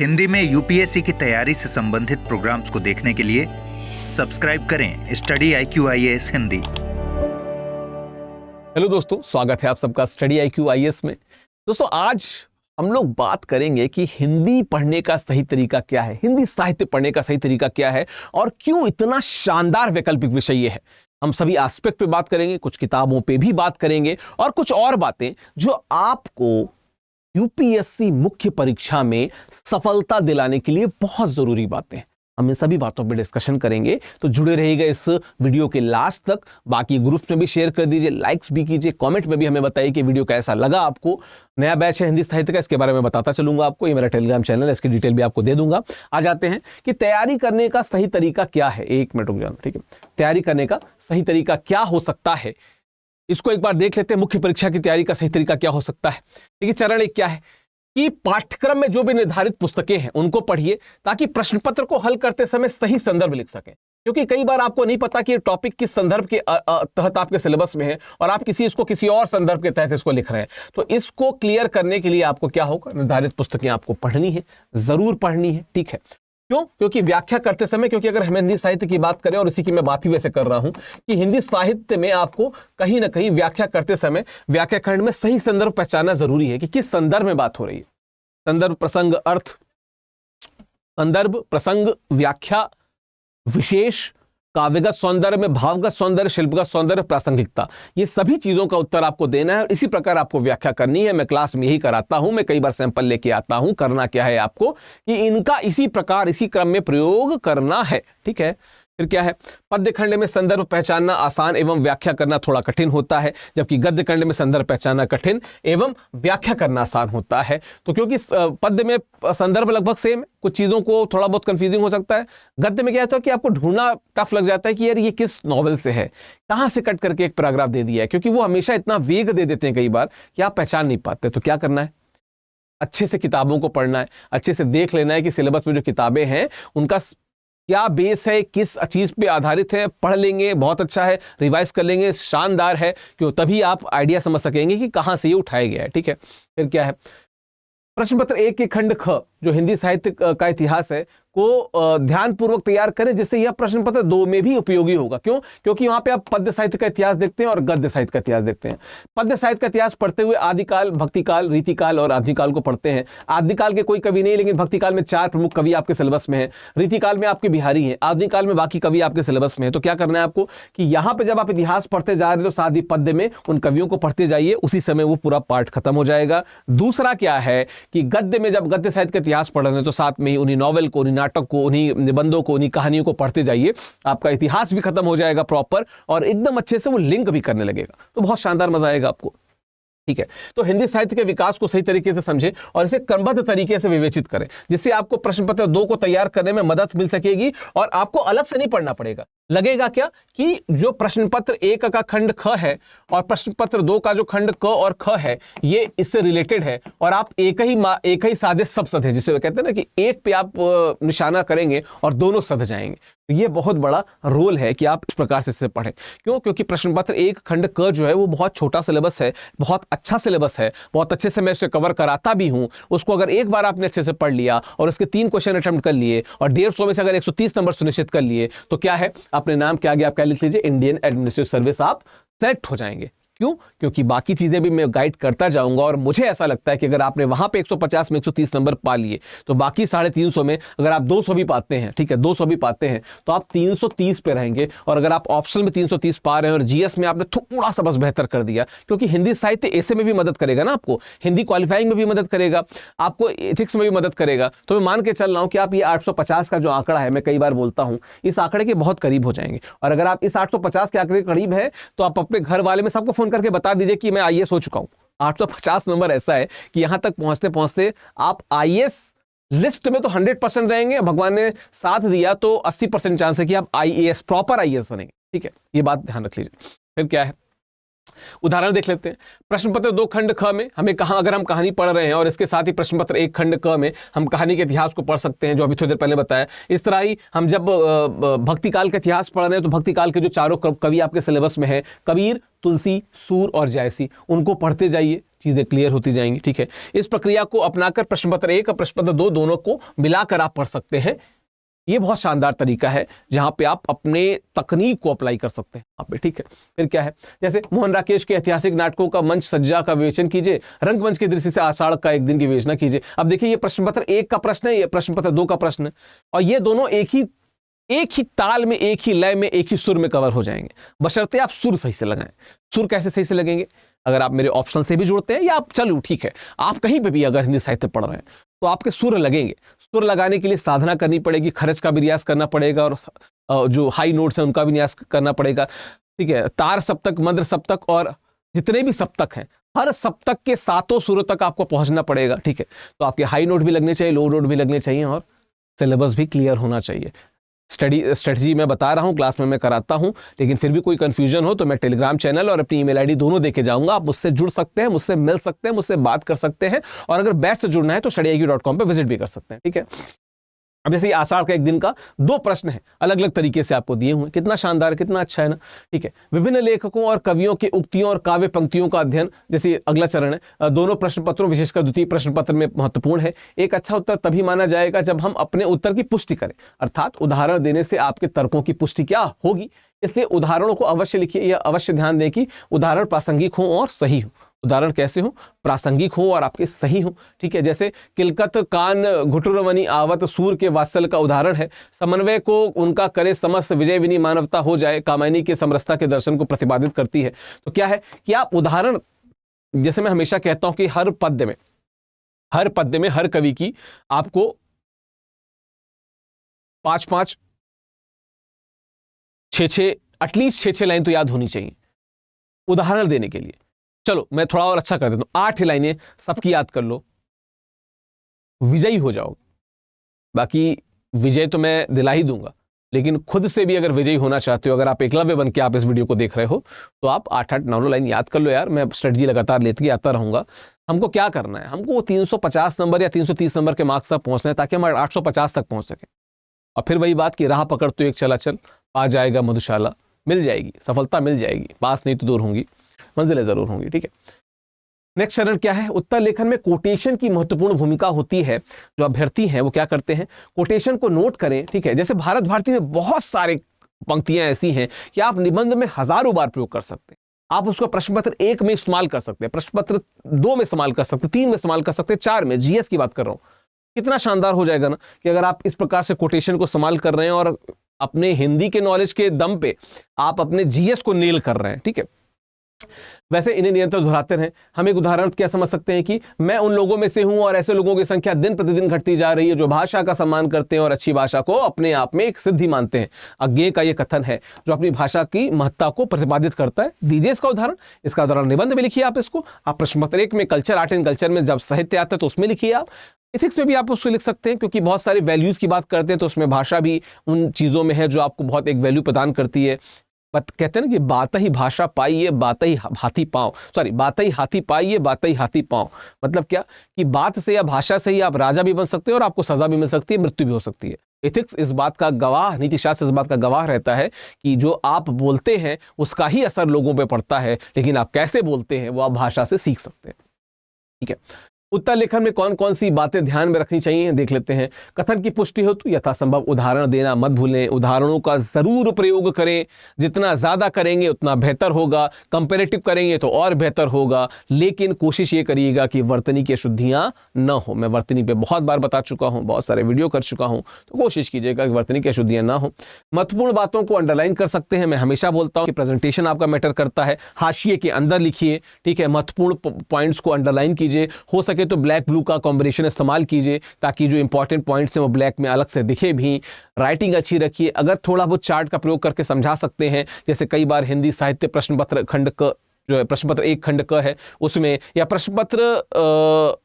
हिंदी में यूपीएससी की तैयारी से संबंधित प्रोग्राम्स को देखने के लिए सब्सक्राइब करें study IQ IAS Hindi. Hello दोस्तों, स्वागत है आप सबका स्टडी IQ IAS में। दोस्तों, आज हम लोग बात करेंगे कि हिंदी पढ़ने का सही तरीका क्या है, हिंदी साहित्य पढ़ने का सही तरीका क्या है और क्यों इतना शानदार वैकल्पिक विषय ये है। हम सभी एस्पेक्ट पे बात करेंगे, कुछ किताबों पे भी बात करेंगे और कुछ और बातें जो आपको यूपीएससी मुख्य परीक्षा में सफलता दिलाने के लिए बहुत जरूरी बातें हैं। हम इन सभी बातों पे डिस्कशन करेंगे, तो जुड़े रहिएगा इस वीडियो के लास्ट तक। बाकी ग्रुप्स में भी शेयर कर दीजिए, लाइक्स भी कीजिए, कमेंट में भी हमें बताइए कि वीडियो कैसा लगा आपको। नया बैच है हिंदी साहित्य का, इसके बारे में बताता चलूंगा आपको। ये मेरा टेलीग्राम चैनल है, इसकी डिटेल भी आपको दे दूंगा। आ जाते हैं कि तैयारी करने का सही तरीका क्या है। एक मिनट रुक जाना, ठीक है। तैयारी करने का सही तरीका क्या हो सकता है, इसको एक बार देख लेते हैं। मुख्य परीक्षा की तैयारी का सही तरीका क्या हो सकता है। देखिए, चरण एक क्या है कि पाठ्यक्रम में जो भी निर्धारित पुस्तकें हैं उनको पढ़िए, ताकि प्रश्न पत्र को हल करते समय सही संदर्भ लिख सकें। क्योंकि कई बार आपको नहीं पता कि ये टॉपिक किस संदर्भ के तहत आपके सिलेबस में है और आप इसको किसी और संदर्भ के तहत इसको लिख रहे हैं। तो इसको क्लियर करने के लिए आपको क्या होगा, निर्धारित पुस्तकें आपको पढ़नी है, जरूर पढ़नी है, ठीक है। क्यों? क्योंकि व्याख्या करते समय, क्योंकि अगर हम हिंदी साहित्य की बात करें, और इसी की मैं बात ही वैसे कर रहा हूं कि हिंदी साहित्य में आपको कहीं ना कहीं व्याख्या करते समय व्याख्या खंड में सही संदर्भ पहचानना जरूरी है कि किस संदर्भ में बात हो रही है। संदर्भ, प्रसंग, अर्थ, संदर्भ, प्रसंग, व्याख्या, विशेष, काव्यगत सौंदर्य में भावगत सौंदर्य, शिल्पगत सौंदर्य, प्रासंगिकता, ये सभी चीजों का उत्तर आपको देना है। इसी प्रकार आपको व्याख्या करनी है। मैं क्लास में यही कराता हूं, मैं कई बार सैंपल लेके आता हूं। करना क्या है आपको कि इनका इसी प्रकार, इसी क्रम में प्रयोग करना है, ठीक है। फिर क्या है, पद्य खंड में संदर्भ पहचानना आसान एवं व्याख्या करना थोड़ा कठिन होता है, जबकि गद्य खंड में संदर्भ पहचानना कठिन एवं व्याख्या करना आसान होता है। तो क्योंकि पद्य में संदर्भ लगभग सेम है, कुछ चीजों को थोड़ा बहुत कंफ्यूजिंग हो सकता है। गद्य में क्या होता है कि आपको ढूंढना टफ लग जाता है कि यार ये किस नॉवेल से है, कहां से कट करके एक पैराग्राफ दे दिया है, क्योंकि वो हमेशा इतना वेग दे देते हैं कई बार कि आप पहचान नहीं पाते। तो क्या करना है, अच्छे से किताबों को पढ़ना है, अच्छे से देख लेना है कि सिलेबस में जो किताबें हैं उनका क्या बेस है, किस चीज पे आधारित है। पढ़ लेंगे, बहुत अच्छा है, रिवाइज कर लेंगे, शानदार है, क्यों, तभी आप आइडिया समझ सकेंगे कि कहां से ये उठाया गया है, ठीक है। फिर क्या है, प्रश्न पत्र 1 के खंड ख, जो हिंदी साहित्य का इतिहास है, को ध्यानपूर्वक तैयार करें, जिससे यह प्रश्न पत्र 2 में भी उपयोगी होगा। क्यों? क्योंकि वहां पे आप पद्य साहित्य का इतिहास देखते हैं और गद्य साहित्य का इतिहास देखते हैं। पद्य साहित्य का इतिहास पढ़ते हुए आदिकाल, भक्तिकाल, रीतिकाल और आधुनिकाल को पढ़ते हैं। आदिकाल के कोई कवि नहीं, लेकिन भक्तिकाल में 4 प्रमुख कवि आपके सिलेबस में है। रीतिकाल में आपके बिहारी हैं, आधुनिकाल में बाकी कवि आपके सिलेबस में है। तो क्या करना है आपको कि यहाँ पे जब आप इतिहास पढ़ते जा रहे हैं तो साथ ही पद्य में उन कवियों को पढ़ते जाइए, उसी समय वो पूरा पाठ खत्म हो जाएगा। दूसरा क्या है कि गद्य में जब गद्य साहित्य का इतिहास पढ़ रहे हैं तो साथ में ही उन्हीं नॉवेल को, उन्हीं नाटक को, उन्हीं निबंधों को, उन्हीं कहानियों को पढ़ते जाइए। आपका इतिहास भी खत्म हो जाएगा प्रॉपर और एकदम अच्छे से वो लिंक भी करने लगेगा। तो बहुत शानदार मजा आएगा आपको, ठीक है। तो हिंदी साहित्य के विकास को सही तरीके से समझें और इसे क्रमबद्ध तरीके से विवेचित करें, जिससे आपको प्रश्न पत्र 2 को तैयार करने में मदद मिल सकेगी और आपको अलग से नहीं पढ़ना पड़ेगा। लगेगा क्या कि जो प्रश्न पत्र 1 का खंड ख है और प्रश्न पत्र 2 का जो खंड क और ख है, ये इससे रिलेटेड है और आप एक ही साधे सब सधे, जिसे कहते हैं ना कि एक पे आप निशाना करेंगे और दोनों सध जाएंगे। तो ये बहुत बड़ा रोल है कि आप इस प्रकार से इसे पढ़ें। क्यों? क्योंकि प्रश्न पत्र 1 खंड क जो है वो बहुत छोटा सिलेबस है, बहुत अच्छा सिलेबस है, बहुत अच्छे से मैं इसे कवर कराता भी हूं। उसको अगर एक बार आपने अच्छे से पढ़ लिया और उसके 3 क्वेश्चन अटेम्प्ट कर लिए और 150 में से अगर 130 नंबर सुनिश्चित कर लिए, तो क्या है, अपने नाम के आगे आप क्या लिख लीजिए, इंडियन एडमिनिस्ट्रेटिव सर्विस, आप सेलेक्ट हो जाएंगे। क्यों? क्योंकि बाकी चीजें भी मैं गाइड करता जाऊंगा और मुझे ऐसा लगता है कि अगर आपने वहां पे 150 में 130 नंबर पा लिए, तो बाकी 350 में अगर आप 200 भी पाते हैं, ठीक है, 200 भी पाते हैं, तो आप 330 पे रहेंगे। और अगर आप ऑप्शनल में 330 पा रहे हैं और जीएस में आपने थोड़ा सा बस बेहतर कर दिया, क्योंकि हिंदी साहित्य ऐसे में भी मदद करेगा ना, आपको हिंदी क्वालिफाइंग में भी मदद करेगा, आपको एथिक्स में भी मदद करेगा। तो मैं मान के चल रहा हूं कि आप ये 850 का जो आंकड़ा है, मैं कई बार बोलता हूं, इस आंकड़े के बहुत करीब हो जाएंगे। और अगर आप इस 850 के आंकड़े के करीब है, तो आप अपने घर वाले में सबको फोन करके बता दीजिए कि मैं आईएएस हो चुका हूं। 850 नंबर ऐसा है कि यहां तक पहुंचते पहुंचते आप आईएएस लिस्ट में तो 100% रहेंगे। भगवान ने साथ दिया तो 80% चांस है कि आप आईएएस, प्रॉपर आईएएस बनेंगे, ठीक है। ये बात ध्यान रख लीजिए। फिर क्या है, उदाहरण देख लेते हैं। प्रश्न पत्र 2 खंड ख में हमें कहा, अगर हम कहानी पढ़ रहे हैं और इसके साथ ही प्रश्न पत्र 1 खंड क में हम कहानी के इतिहास को पढ़ सकते हैं, जो अभी थोड़ी देर पहले बताया। इस तरह ही हम जब भक्ति काल का इतिहास पढ़ रहे हैं तो भक्ति काल के जो चारों कवि आपके सिलेबस में है, कबीर, तुलसी, सूर और जायसी, उनको पढ़ते जाइए, चीजें क्लियर होती जाएंगी। ठीक है, इस प्रक्रिया को अपनाकर प्रश्न पत्र 1 और प्रश्न पत्र 2 दोनों को मिलाकर आप पढ़ सकते हैं। ये बहुत शानदार तरीका है जहां पे आप अपने तकनीक को अप्लाई कर सकते हैं आप पे। ठीक है, फिर क्या है, जैसे मोहन राकेश के ऐतिहासिक नाटकों का मंच सज्जा का विवेचन कीजिए, रंगमंच की दृष्टि से आषाढ़ का एक दिन की विवेचना कीजिए। अब देखिए, ये प्रश्न पत्र 1 का प्रश्न है, ये प्रश्न पत्र 2 का प्रश्न है, और ये दोनों एक ही ताल में, एक ही लय में, एक ही सुर में कवर हो जाएंगे, बशर्ते आप सुर सही से लगाएं। सुर कैसे सही से लगेंगे? अगर आप मेरे ऑप्शन से भी जुड़ते हैं, या आप चलो ठीक है, आप कहीं पे भी अगर हिंदी साहित्य पढ़ रहे हैं तो आपके सुर लगेंगे। सुर लगाने के लिए साधना करनी पड़ेगी, खरच का भी रियाज करना पड़ेगा, और जो हाई नोट्स हैं उनका भी रियाज करना पड़ेगा। ठीक है, तार सप्तक, मद्र सप्तक और जितने भी सप्तक हैं, हर सप्तक के 7 सुरों तक आपको पहुंचना पड़ेगा। ठीक है, तो आपके हाई नोट भी लगने चाहिए, लो नोट भी लगने चाहिए, और सिलेबस भी क्लियर होना चाहिए। स्ट्रेटजी मैं बता रहा हूं, क्लास में मैं कराता हूं, लेकिन फिर भी कोई कंफ्यूजन हो तो मैं टेलीग्राम चैनल और अपनी ईमेल आईडी दोनों देके जाऊंगा। आप मुझसे जुड़ सकते हैं, मुझसे मिल सकते हैं, मुझसे बात कर सकते हैं, और अगर बैच से जुड़ना है तो studyiq.com पे विजिट भी कर सकते हैं। ठीक है, अब जैसे आषाढ़ का एक दिन का 2 प्रश्न है, अलग अलग तरीके से आपको दिए हुए, कितना शानदार, कितना अच्छा है ना। ठीक है, विभिन्न लेखकों और कवियों के उक्तियों और काव्य पंक्तियों का अध्ययन, जैसे अगला चरण है, दोनों प्रश्न पत्रों विशेषकर द्वितीय प्रश्न पत्र में महत्वपूर्ण है। एक अच्छा उत्तर तभी माना जाएगा जब हम अपने उत्तर की पुष्टि करें, अर्थात उदाहरण देने से आपके तर्कों की पुष्टि क्या होगी, इसलिए उदाहरणों को अवश्य लिखिए। यह अवश्य ध्यान दें कि उदाहरण प्रासंगिक हो और सही हो। उदाहरण कैसे हो? प्रासंगिक हो और आपके सही हो। ठीक है, जैसे किलकत कान घुटुरवनी आवत सूर के वात्सल का उदाहरण है। समन्वय को उनका करे समस्त विजय विनी मानवता हो जाए, कामायनी के समरसता के दर्शन को प्रतिपादित करती है। तो क्या है कि आप उदाहरण, जैसे मैं हमेशा कहता हूं कि हर पद्य में हर कवि की आपको 5-5, 6-6, एटलीस्ट 6-6 लाइन तो याद होनी चाहिए उदाहरण देने के लिए। चलो मैं थोड़ा और अच्छा कर देता हूं, 8 लाइनें सबकी याद कर लो, विजयी हो जाओगे। बाकी विजय तो मैं दिला ही दूंगा, लेकिन खुद से भी अगर विजयी होना चाहते हो, अगर आप एकलव्य बन के आप इस वीडियो को देख रहे हो, तो आप 8-8, 9 लाइन याद कर लो यार। मैं स्ट्रेटजी लगातार लेते आता रहूंगा। हमको क्या करना है? हमको 350 नंबर या 330 नंबर के मार्क्स तक पहुंचना है, ताकि हम 850 तक पहुंच सके। और फिर वही बात कि राह पकड़ तो एक चला चल, आ जाएगा मधुशाला, मिल जाएगी, सफलता मिल जाएगी, पास नहीं तो दूर होंगी, मंजिलें जरूर होंगी। ठीक है, नेक्स्ट चरण क्या है? उत्तर लेखन में कोटेशन की महत्वपूर्ण भूमिका होती है। जो अभ्यर्थी हैं वो क्या करते हैं? कोटेशन को नोट करें। ठीक है, जैसे भारत भारती में बहुत सारे पंक्तियां ऐसी हैं कि आप निबंध में हजारों बार प्रयोग कर सकते हैं। आप उसको प्रश्न पत्र 1 में इस्तेमाल कर सकते हैं, प्रश्न पत्र 2 में इस्तेमाल कर सकते हैं, 3 में इस्तेमाल कर सकते हैं, 4 में। जीएस की बात कर रहा हूं, कितना शानदार हो जाएगा ना कि अगर आप इस प्रकार से कोटेशन को इस्तेमाल कर रहे हैं और अपने हिंदी के नॉलेज के दम पे आप अपने जीएस को नेल कर रहे हैं। ठीक है, वैसे इन्हें निरंतर दोहराते रहें। हम एक उदाहरण क्या समझ सकते हैं कि मैं उन लोगों में से हूं और ऐसे लोगों की संख्या दिन प्रतिदिन घटती जा रही है जो भाषा का सम्मान करते हैं और अच्छी भाषा को अपने आप में एक सिद्धि मानते हैं। अज्ञेय का यह कथन है जो अपनी भाषा की महत्ता को प्रतिपादित करता है। दीजिए इसका उदाहरण। इसका उदाहरण निबंध में लिखिए आप इसको। आप प्रश्न पत्र 1 में कल्चर, आर्ट एंड कल्चर में जब साहित्य आता है तो उसमें लिखिए आप। इथिक्स में भी आप उसको लिख सकते हैं, क्योंकि बहुत सारे वैल्यूज की बात करते हैं तो उसमें भाषा भी उन चीजों में है जो आपको बहुत एक वैल्यू प्रदान करती है। कहते हैं ना कि बात ही भाषा पाइए, बात ही हाथी पाँव, बात ही हाथी पाइए, बात ही हाथी पाँव। मतलब क्या कि बात से या भाषा से ही आप राजा भी बन सकते हैं और आपको सजा भी मिल सकती है, मृत्यु भी हो सकती है। एथिक्स इस बात का गवाह, नीति शास्त्र इस बात का गवाह रहता है कि जो आप बोलते हैं उसका ही असर लोगों पे पड़ता है, लेकिन आप कैसे बोलते हैं वो आप भाषा से सीख सकते हैं। ठीक है, उत्तर लेखन में कौन कौन सी बातें ध्यान में रखनी चाहिए देख लेते हैं। कथन की पुष्टि हो तो यथासंभव उदाहरण देना मत भूलें। उदाहरणों का जरूर प्रयोग करें, जितना ज्यादा करेंगे उतना बेहतर होगा। कंपैरेटिव करेंगे तो और बेहतर होगा, लेकिन कोशिश ये करिएगा कि वर्तनी की अशुद्धियां न हो। मैं वर्तनी पे बहुत बार बता चुका हूं, बहुत सारे वीडियो कर चुका हूं, तो कोशिश कीजिएगा कि वर्तनी की अशुद्धियां ना हो। महत्वपूर्ण बातों को अंडरलाइन कर सकते हैं। मैं हमेशा बोलता हूं कि प्रेजेंटेशन आपका मैटर करता है। हाशिए के अंदर लिखिए। ठीक है, महत्वपूर्ण पॉइंट्स को अंडरलाइन कीजिए। हो सके तो ब्लैक ब्लू का कॉम्बिनेशन इस्तेमाल कीजिए ताकि जो इंपॉर्टेंट पॉइंट्स हैं वो ब्लैक में अलग से दिखे भी। राइटिंग अच्छी रखिए। अगर थोड़ा बहुत चार्ट का प्रयोग करके समझा सकते हैं, जैसे कई बार हिंदी साहित्य प्रश्न पत्र खंड क जो है, प्रश्न पत्र 1 खंड क है उसमें, या प्रश्न पत्र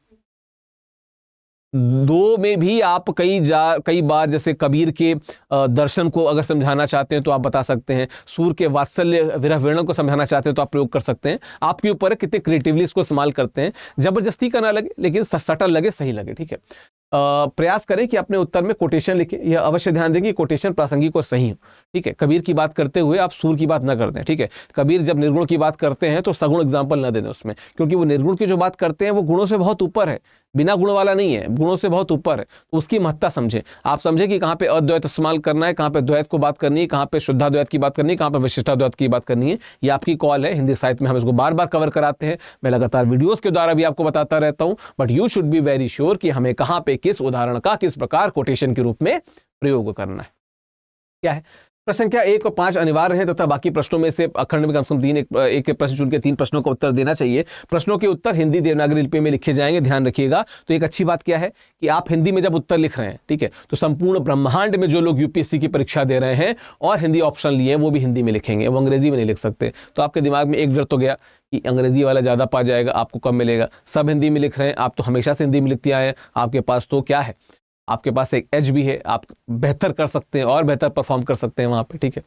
2 में भी आप कई बार जैसे कबीर के दर्शन को अगर समझाना चाहते हैं तो आप बता सकते हैं। सूर के वात्सल्य विरह वर्णन को समझाना चाहते हैं तो आप प्रयोग कर सकते हैं। आपके ऊपर कितने क्रिएटिवली इसको इस्तेमाल करते हैं। जबरदस्ती का ना लगे, लेकिन सटल लगे, सही लगे। ठीक है, प्रयास करें कि अपने उत्तर में कोटेशन लिखें। यह अवश्य ध्यान दें कि कोटेशन प्रासंगिक और सही हो, ठीक है। कबीर की बात करते हुए आप सूर की बात न कर दें, ठीक है। कबीर जब निर्गुण की बात करते हैं तो सगुण एग्जाम्पल न दें उसमें, क्योंकि वो निर्गुण की जो बात करते हैं वो गुणों से बहुत ऊपर है, बिना गुण वाला नहीं है, गुणों से बहुत ऊपर है। तो उसकी महत्ता समझें। आप समझें कि कहाँ पे अद्वैत इस्तेमाल करना है, कहाँ पे द्वैत को बात करनी है, कहाँ पे शुद्धाद्वैत की बात करनी है, कहाँ पे विशिष्टाद्वैत की बात करनी है। ये आपकी कॉल है। हिंदी साहित्य में हम इसको बार बार कवर कराते हैं, मैं लगातार वीडियोस के द्वारा भी आपको बताता रहता हूँ, but you should be very sure कि हमें कहाँ पे किस उदाहरण का किस प्रकार कोटेशन के रूप में प्रयोग करना है। क्या है, प्रश्न संख्या 1 और 5 अनिवार्य है तथा बाकी प्रश्नों में से अखंड में कम से कम एक प्रश्न चुन के 3 प्रश्नों का उत्तर देना चाहिए। प्रश्नों के उत्तर हिंदी देवनागरी लिपि में लिखे जाएंगे, ध्यान रखिएगा। तो एक अच्छी बात क्या है कि आप हिंदी में जब उत्तर लिख रहे हैं, ठीक है, तो संपूर्ण ब्रह्मांड में जो लोग यूपीएससी की परीक्षा दे रहे हैं और हिंदी ऑप्शन लिए हैं वो भी हिंदी में लिखेंगे, वो अंग्रेजी में नहीं लिख सकते। तो आपके दिमाग में एक डर तो गया कि अंग्रेजी वाला ज़्यादा पा जाएगा, आपको कम मिलेगा। सब हिंदी में लिख रहे हैं, आप तो हमेशा से हिंदी में लिखते आए हैं, आपके पास तो क्या है, आपके पास एक एज भी है, आप बेहतर कर सकते हैं और बेहतर परफॉर्म कर सकते हैं वहाँ पे, ठीक है।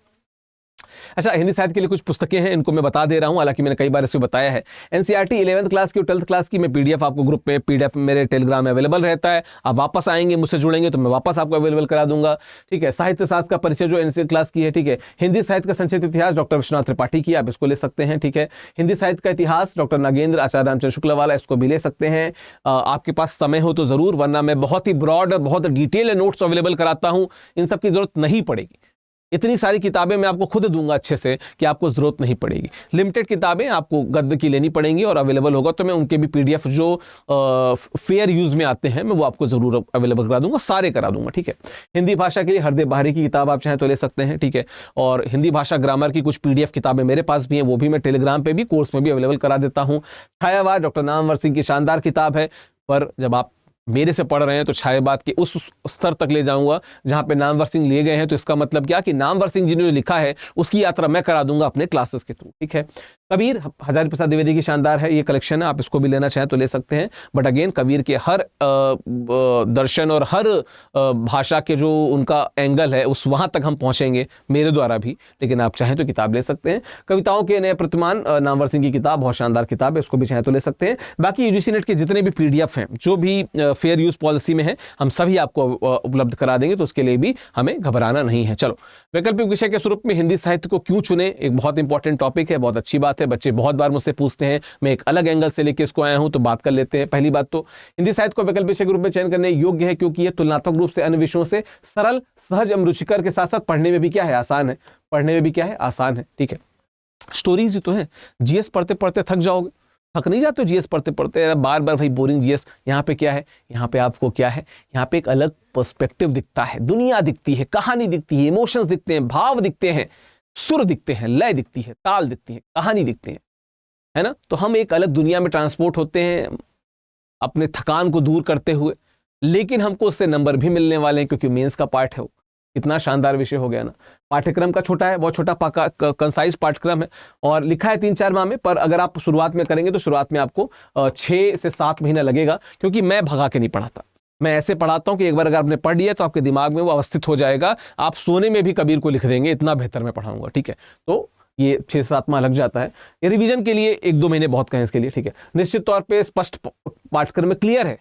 अच्छा, हिंदी साहित्य के लिए कुछ पुस्तकें हैं, इनको मैं बता दे रहा हूं, हालांकि मैंने कई बार इसको बताया है। एनसीईआरटी 11th क्लास की और 12th क्लास की मैं पीडीएफ आपको ग्रुप में पीडीएफ मेरे टेलीग्राम में अवेलेबल रहता है। आप वापस आएंगे, मुझसे जुड़ेंगे तो मैं वापस आपको अवेलेबल करा दूंगा, ठीक है। साहित्य शास्त्र का परिचय जो एनसीईआरटी क्लास की है, ठीक है। हिंदी साहित्य का संक्षिप्त इतिहास डॉक्टर विश्वनाथ त्रिपाठी की, आप इसको ले सकते हैं, ठीक है। हिंदी साहित्य का इतिहास डॉक्टर नागेंद्र आचार्य रामचंद्र शुक्ला वाला, इसको भी ले सकते हैं। आपके पास समय हो तो जरूर, वरना मैं बहुत ही ब्रॉड और बहुत डिटेल नोट्स अवेलेबल कराता हूं, इन सब की जरूरत नहीं पड़ेगी। इतनी सारी किताबें मैं आपको खुद दूंगा अच्छे से कि आपको जरूरत नहीं पड़ेगी। लिमिटेड किताबें आपको गद्य की लेनी पड़ेंगी और अवेलेबल होगा तो मैं उनके भी पीडीएफ जो फेयर यूज में आते हैं मैं वो आपको जरूर अवेलेबल करा दूंगा, सारे करा दूंगा, ठीक है। हिंदी भाषा के लिए हरदेव बहारी की किताब आप चाहें तो ले सकते हैं, ठीक है। और हिंदी भाषा ग्रामर की कुछ पीडीएफ किताबें मेरे पास भी हैं, वो भी मैं टेलीग्राम पे भी कोर्स में भी अवेलेबल करा देता हूँ। छायावाद डॉक्टर नामवर सिंह की शानदार किताब है, पर जब आप मेरे से पढ़ रहे हैं तो छायावाद के उस स्तर तक ले जाऊंगा जहां पे नामवर सिंह लिए गए हैं। तो इसका मतलब क्या कि नामवर सिंह जी ने जो लिखा है उसकी यात्रा मैं करा दूंगा अपने क्लासेस के थ्रू, ठीक है। कबीर हजारी प्रसाद द्विवेदी की शानदार है, ये कलेक्शन है, आप इसको भी लेना चाहें तो ले सकते हैं। बट अगेन कबीर के हर दर्शन और हर भाषा के जो उनका एंगल है उस वहां तक हम पहुंचेंगे मेरे द्वारा भी, लेकिन आप चाहें तो किताब ले सकते हैं। कविताओं के नए प्रतिमान नामवर सिंह की किताब बहुत शानदार किताब है, इसको भी चाहें तो ले सकते हैं। बाकी यूजीसी नेट के जितने भी पीडीएफ हैं जो भी फेयर यूज पॉलिसी में है हम सभी आपको उपलब्ध करा देंगे, तो उसके लिए भी हमें घबराना नहीं है। चलो, वैकल्पिक विषय के स्वरूप में हिंदी साहित्य को क्यों चुने, एक बहुत इंपॉर्टेंट टॉपिक है, बहुत अच्छी बात है। बच्चे बहुत बार मुझसे पूछते हैं, मैं एक अलग एंगल से लेके इसको आया हूं तो बात कर लेते हैं। पहली बात तो हिंदी साहित्य को वैकल्पिक विषय के रूप में चयन करने योग्य है क्योंकि यह तुलनात्मक रूप से अन्य विषयों से सरल, सहज एवं रुचिकर के साथ साथ पढ़ने में भी क्या है, आसान है। पढ़ने में भी क्या है, आसान है, ठीक है। स्टोरीज ही तो है, जीएस पढ़ते पढ़ते थक जाओगे, थक नहीं जाते हो जीएस पढ़ते पढ़ते, बार बार भाई बोरिंग जीएस। यहाँ पे क्या है, यहाँ पे आपको क्या है, यहाँ पे एक अलग पर्सपेक्टिव दिखता है, दुनिया दिखती है, कहानी दिखती है, इमोशंस दिखते हैं, भाव दिखते हैं, सुर दिखते हैं, लय दिखती है, ताल दिखती है, कहानी दिखती है ना। तो हम एक अलग दुनिया में ट्रांसपोर्ट होते हैं अपने थकान को दूर करते हुए, लेकिन हमको उससे नंबर भी मिलने वाले हैं क्योंकि मेंस का पार्ट है वो। इतना शानदार विषय हो गया ना। पाठ्यक्रम का छोटा है, बहुत छोटा कंसाइज पाठ्यक्रम है और लिखा है 3-4 माह में, पर अगर आप शुरुआत में करेंगे तो शुरुआत में आपको 6 से 7 महीना लगेगा, क्योंकि मैं भगा के नहीं पढ़ाता। मैं ऐसे पढ़ाता हूं कि एक बार अगर आपने पढ़ लिया तो आपके दिमाग में वो अवस्थित हो जाएगा, आप सोने में भी कबीर को लिख देंगे, इतना बेहतर मैं पढ़ाऊंगा, ठीक है। तो ये 6 से 7 माह लग जाता है। ये रिवीजन के लिए 1-2 महीने बहुत कहें इसके लिए, ठीक है। निश्चित तौर पे स्पष्ट पाठ्यक्रम में क्लियर है,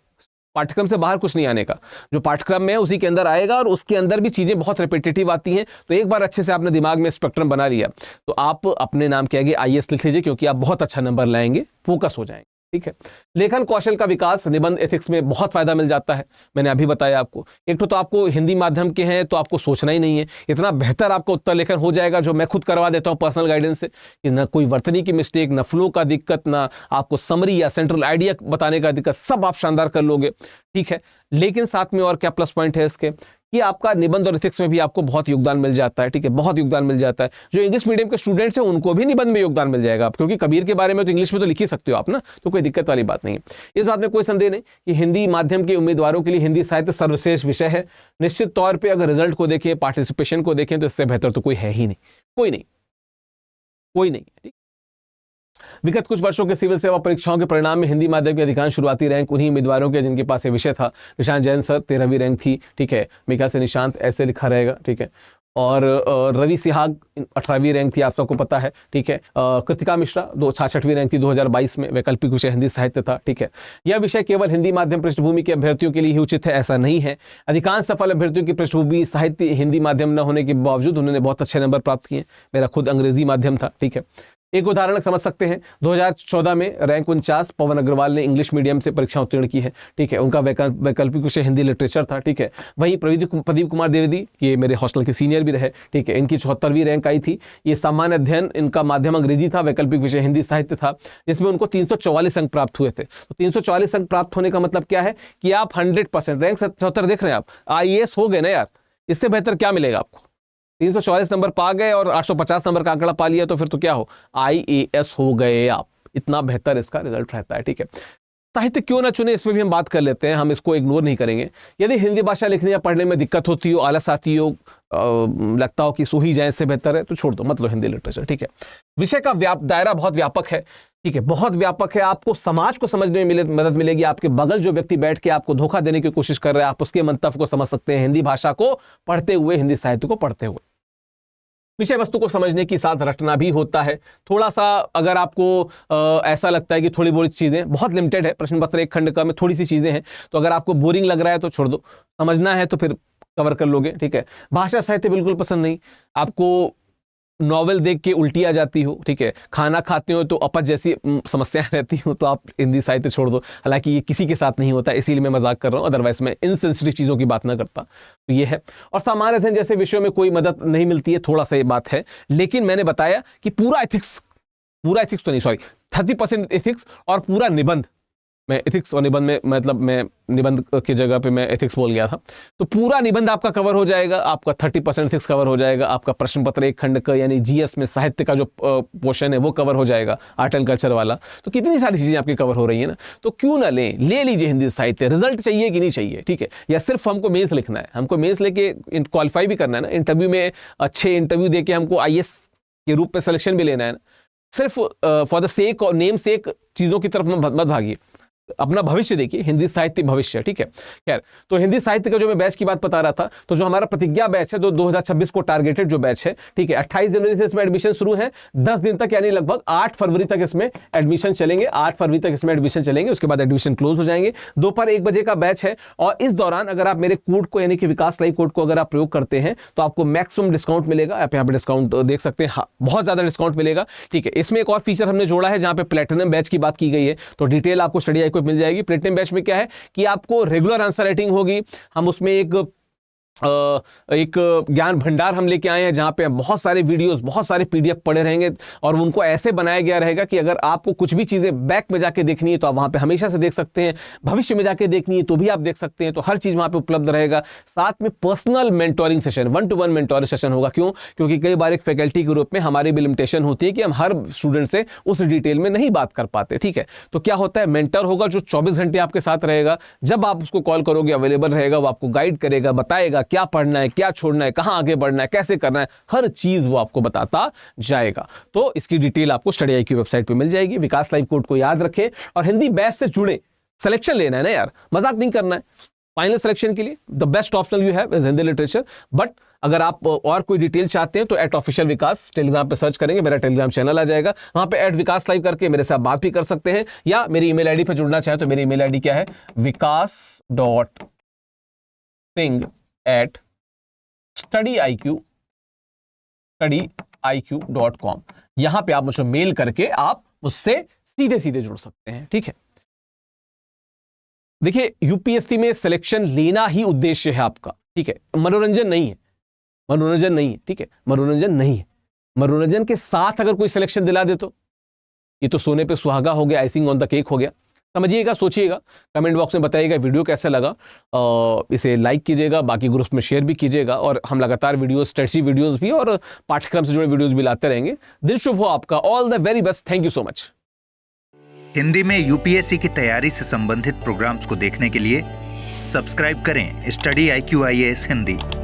पाठ्यक्रम से बाहर कुछ नहीं आने का, जो पाठ्यक्रम में है उसी के अंदर आएगा और उसके अंदर भी चीजें बहुत रिपीटेटिव आती हैं। तो एक बार अच्छे से आपने दिमाग में स्पेक्ट्रम बना लिया तो आप अपने नाम के आगे आईएएस लिख लीजिए, क्योंकि आप बहुत अच्छा नंबर लाएंगे, फोकस हो जाएंगे, ठीक है। लेखन कौशल का विकास निबंध एथिक्स में बहुत फायदा मिल जाता है, मैंने अभी बताया आपको। एक तो आपको हिंदी माध्यम के हैं तो आपको सोचना ही नहीं है, इतना बेहतर आपका उत्तर लेखन हो जाएगा जो मैं खुद करवा देता हूं पर्सनल गाइडेंस से, कि ना कोई वर्तनी की मिस्टेक, ना फ्लो का दिक्कत, ना आपको समरी या सेंट्रल आइडिया बताने का दिक्कत, सब आप शानदार कर लोगे, ठीक है। लेकिन साथ में और क्या प्लस पॉइंट है इसके कि आपका निबंध और एथिक्स में भी आपको बहुत योगदान मिल जाता है, ठीक है, बहुत योगदान मिल जाता है। जो इंग्लिश मीडियम के स्टूडेंट्स हैं उनको भी निबंध में योगदान मिल जाएगा, क्योंकि कबीर के बारे में तो इंग्लिश में तो लिख ही सकते हो आप ना, तो कोई दिक्कत वाली बात नहीं है। इस बात में कोई संदेह नहीं कि हिंदी माध्यम के उम्मीदवारों के लिए हिंदी साहित्य सर्वश्रेष्ठ विषय है। निश्चित तौर पर अगर रिजल्ट को देखें, पार्टिसिपेशन को देखें तो इससे बेहतर तो कोई है ही नहीं, कोई नहीं, कोई नहीं, ठीक। विगत कुछ वर्षों के सिविल सेवा परीक्षाओं के परिणाम में हिंदी माध्यम की अधिकांश शुरुआती रैंक उन्हीं उम्मीदवारों के जिनके पास ये विषय था। निशांत जैन सर 13वीं रैंक थी, ठीक है। मेरे ख्याल से निशांत ऐसे लिखा रहेगा, ठीक है। और रवि सिहाग 18वीं रैंक थी, आप सबको पता है, ठीक है। कृतिका मिश्रा 66वीं रैंक थी 2022 में, वैकल्पिक विषय हिंदी साहित्य था, ठीक है। यह विषय केवल हिंदी माध्यम पृष्ठभूमि के अभ्यर्थियों के लिए ही उचित है, ऐसा नहीं है। अधिकांश सफल अभ्यर्थियों की पृष्ठभूमि साहित्य हिंदी माध्यम न होने के बावजूद उन्होंने बहुत अच्छे नंबर प्राप्त किए। मेरा खुद अंग्रेजी माध्यम था, ठीक है। एक उदाहरण समझ सकते हैं, 2014 में रैंक 49 पवन अग्रवाल ने इंग्लिश मीडियम से परीक्षा उत्तीर्ण की है, ठीक है। उनका वैकल्पिक विषय हिंदी लिटरेचर था, ठीक है। वहीं प्रदीप कुमार द्विवेदी, ये मेरे हॉस्टल के सीनियर भी रहे, ठीक है, इनकी 74वीं रैंक आई थी। ये सामान्य अध्ययन, इनका माध्यम अंग्रेजी था, वैकल्पिक विषय हिंदी साहित्य था, जिसमें उनको 344 अंक प्राप्त हुए थे। तो 344 अंक प्राप्त होने का मतलब क्या है कि आप 100% रैंक 77 देख रहे हैं, आप IAS हो गए ना यार। इससे बेहतर क्या मिलेगा आपको? 344 नंबर पा गए और 850 नंबर का आंकड़ा पा लिया तो फिर तो क्या हो, IAS हो गए आप। इतना बेहतर इसका रिजल्ट रहता है, ठीक है। साहित्य क्यों ना चुने, इसमें भी हम बात कर लेते हैं, हम इसको इग्नोर नहीं करेंगे। यदि हिंदी भाषा लिखने या पढ़ने में दिक्कत होती हो, आलस आती हो, लगता हो कि सो ही जाए, इससे बेहतर है तो छोड़ दो, मतलब हिंदी लिटरेचर, ठीक है। विषय का दायरा बहुत व्यापक है, ठीक है, बहुत व्यापक है। आपको समाज को समझने में मदद मिलेगी। आपके बगल जो व्यक्ति बैठ के आपको धोखा देने की कोशिश कर रहा है, आप उसके मंतव्य को समझ सकते हैं हिंदी भाषा को पढ़ते हुए, हिंदी साहित्य को पढ़ते हुए। विषय वस्तु को समझने के साथ रटना भी होता है थोड़ा सा। अगर आपको ऐसा लगता है कि थोड़ी बहुत चीज़ें बहुत लिमिटेड है, प्रश्न पत्र एक खंड का में थोड़ी सी चीज़ें हैं, तो अगर आपको बोरिंग लग रहा है तो छोड़ दो, समझना है तो फिर कवर कर लोगे, ठीक है। भाषा साहित्य बिल्कुल पसंद नहीं, आपको नॉवेल देख के उल्टी आ जाती हो, ठीक है, खाना खाते हो तो अपच जैसी समस्याएं रहती हो, तो आप हिंदी साहित्य छोड़ दो। हालांकि ये किसी के साथ नहीं होता, इसीलिए मैं मजाक कर रहा हूँ, अदरवाइज मैं इनसेंसिटिव चीज़ों की बात ना करता। तो ये है। और सामान्य अध्ययन जैसे विषयों में कोई मदद नहीं मिलती है, थोड़ा सा ये बात है। लेकिन मैंने बताया कि पूरा एथिक्स तो नहीं, सॉरी, 30% एथिक्स और पूरा निबंध, मैं एथिक्स और निबंध में मतलब मैं निबंध की जगह पे मैं एथिक्स बोल गया था, तो पूरा निबंध आपका कवर हो जाएगा, आपका 30% एथिक्स कवर हो जाएगा, आपका प्रश्न पत्र एक खंड का यानी GS में साहित्य का जो पोर्शन है वो कवर हो जाएगा, आर्ट एंड कल्चर वाला। तो कितनी सारी चीज़ें आपकी कवर हो रही है ना, तो क्यों ना ले लीजिए हिंदी साहित्य। रिजल्ट चाहिए कि नहीं चाहिए, ठीक है, या सिर्फ हमको मेंस लिखना है, हमको मेंस लेके क्वालिफाई भी करना है ना, इंटरव्यू में अच्छे इंटरव्यू दे के हमको IAS के रूप में सिलेक्शन भी लेना है ना। सिर्फ फॉर द सेक और नेम सेक चीज़ों की तरफ मत भागिए, अपना भविष्य देखिए, हिंदी साहित्य भविष्य, ठीक है। खैर, तो हिंदी साहित्य का जो मैं बैच की बात बता रहा था, तो जो हमारा प्रतिज्ञा बैच है, 2026 को टारगेटेड जो बैच है, ठीक है, 28 जनवरी से इसमें एडमिशन शुरू है, 10 दिन तक यानी लगभग 8 फरवरी तक इसमें एडमिशन चलेंगे, 8 फरवरी तक इसमें एडमिशन चलेंगे, उसके बाद एडमिशन क्लोज हो जाएंगे। दोपहर 1 बजे का बैच है, और इस दौरान अगर आप मेरे कोड को यानी कि विकास लाइव कोड को अगर आप प्रयोग करते हैं तो आपको मैक्सिमम डिस्काउंट मिलेगा। आप यहाँ पे डिस्काउंट देख सकते हैं, बहुत ज्यादा डिस्काउंट मिलेगा, ठीक है। इसमें एक और फीचर हमने जोड़ा है जहां पे प्लेटिनम बैच की बात की गई है, तो डिटेल आपको स्टडी आई को मिल जाएगी। प्लेटिनम बैच में क्या है कि आपको रेगुलर आंसर राइटिंग होगी, हम उसमें एक ज्ञान भंडार हम लेके आए हैं जहां पे बहुत सारे वीडियोस, बहुत सारे PDF पड़े रहेंगे, और उनको ऐसे बनाया गया रहेगा कि अगर आपको कुछ भी चीजें बैक में जाके देखनी है तो आप वहां पे हमेशा से देख सकते हैं, भविष्य में जाके देखनी है तो भी आप देख सकते हैं, तो हर चीज वहां पे उपलब्ध रहेगा। साथ में personal mentoring session, 1-to-1 mentoring session होगा। क्यों? क्योंकि कई बार एक फैकल्टी के रूप में हमारी भी लिमिटेशन होती है कि हम हर स्टूडेंट से उस डिटेल में नहीं बात कर पाते, ठीक है। तो क्या होता है, मेंटर होगा जो 24 घंटे आपके साथ रहेगा, जब आप उसको कॉल करोगे अवेलेबल रहेगा, वो आपको गाइड करेगा, बताएगा क्या पढ़ना है, क्या छोड़ना है, कहां आगे बढ़ना है, कैसे करना है, हर चीज वो आपको बताता जाएगा। तो इसकी डिटेल आपको स्टडी आई की वेबसाइट पे मिल जाएगी। विकास लाइव कोड को याद रखें और हिंदी बैच से जुड़े। सिलेक्शन लेना है ना यार, मजाक नहीं करना है। फाइनल सिलेक्शन के लिए the best option you have is Hindi literature. But अगर आप और कोई डिटेल चाहते हैं तो @ऑफिशियल विकास टेलीग्राम पे सर्च करेंगे, मेरा टेलीग्राम चैनल आ जाएगा, वहां पे @विकास लाइव करके मेरे साथ बात भी कर सकते हैं, या मेरी email ID पे जुड़ना चाहे तो मेरी email ID क्या है, vikas.singh@studyiq.com। यहां पे आप मुझे मेल करके आप मुझसे सीधे सीधे जुड़ सकते हैं, ठीक है। देखिए, यूपीएससी में सिलेक्शन लेना ही उद्देश्य है आपका, ठीक है, मनोरंजन नहीं है, मनोरंजन नहीं है, ठीक है, मनोरंजन नहीं है। मनोरंजन के साथ अगर कोई सिलेक्शन दिला दे तो ये तो सोने पे सुहागा हो गया, आइसिंग ऑन द केक हो गया। समझिएगा, सोचिएगा, कमेंट बॉक्स में बताइएगा वीडियो कैसा लगा, इसे लाइक कीजिएगा, बाकी ग्रुप्स में शेयर भी कीजिएगा, और हम लगातार वीडियोस, स्ट्रेटजी वीडियोस भी और पाठ्यक्रम से जुड़े वीडियोस भी लाते रहेंगे। दिन शुभ हो आपका, all the very best, thank you so much. Hindi में यूपीएससी की तैयारी से संबंधित प्रोग्राम्स को देखने के लिए सब्सक्राइब करें स्टडी IQ IAS हिंदी।